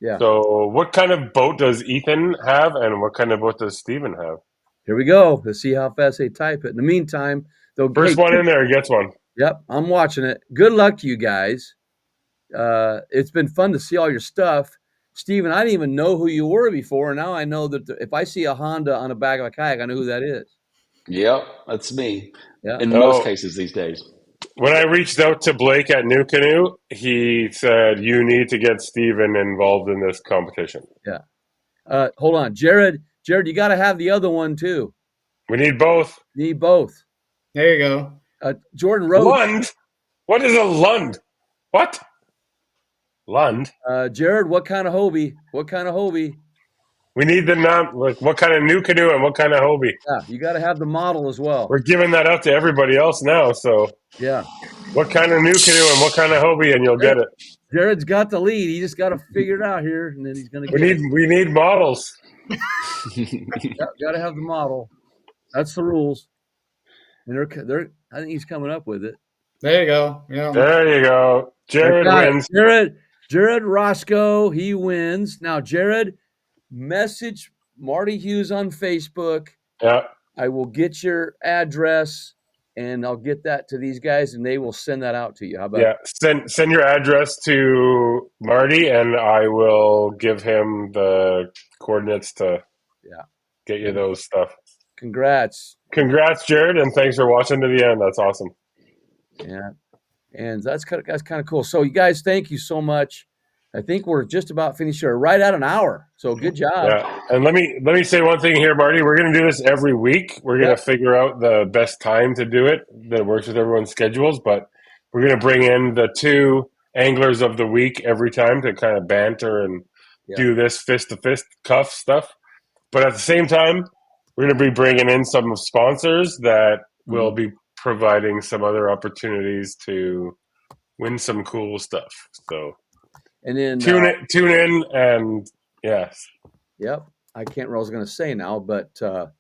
Yeah. So what kind of boat does Ethan have, and what kind of boat does Steven have? Here we go. Let's see how fast they type it. In the meantime, First one in there gets one. Yep, I'm watching it. Good luck to you guys. It's been fun to see all your stuff. Steven, I didn't even know who you were before. Now I know that if I see a Honda on the back of a kayak, I know who that is. Yep, that's me. Yeah. In most cases these days. When I reached out to Blake at New Canoe, he said, you need to get Steven involved in this competition. Yeah. Hold on. Jared, you got to have the other one too. We need both. Need both. There you go. Jordan Rhodes. Lund? What is a Lund? What? Lund? Jared, what kind of Hobie? What kind of Hobie? We need the like what kind of New Canoe and what kind of Hobie. Yeah, you got to have the model as well. We're giving that out to everybody else now. So yeah, what kind of New Canoe and what kind of Hobie, and you'll get it. Jared's got the lead. He just got to figure it out here, and then he's going to. We need models. Got to have the model. That's the rules. And they're. I think he's coming up with it. There you go. Yeah. There you go. Jared wins. Jared Roscoe, he wins. Now, Jared, message Marty Hughes on Facebook. Yeah. I will get your address, and I'll get that to these guys, and they will send that out to you. How about? Yeah, send your address to Marty, and I will give him the coordinates to get you those stuff. Congrats, Jared, and thanks for watching to the end. That's awesome. Yeah, and that's kind of cool. So, you guys, thank you so much. I think we're just about finished here, right at an hour. So, good job. Yeah, and let me say one thing here, Marty. We're going to do this every week. We're going to figure out the best time to do it that works with everyone's schedules. But we're going to bring in the two anglers of the week every time to kind of banter and do this fist-to-fist cuff stuff. But at the same time, we're going to be bringing in some sponsors that will be providing some other opportunities to win some cool stuff. So And then Tune in, and yes, yep, I can't remember what I was going to say now, but oh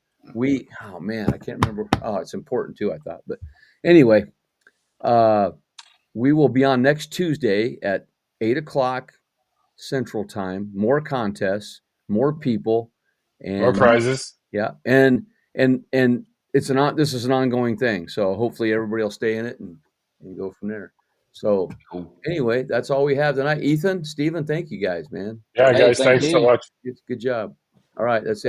man, I can't remember. Oh, it's important too, I thought. But anyway, we will be on next Tuesday at 8 o'clock Central Time. More contests, more people, more and prizes. yeah, and this is an ongoing thing. So hopefully everybody will stay in it and go from there. So Cool. anyway, that's all we have tonight. Ethan, Stephen, thank you guys, man. Yeah, Hey, guys, thank thanks so you. much. Good job. All right, that's it.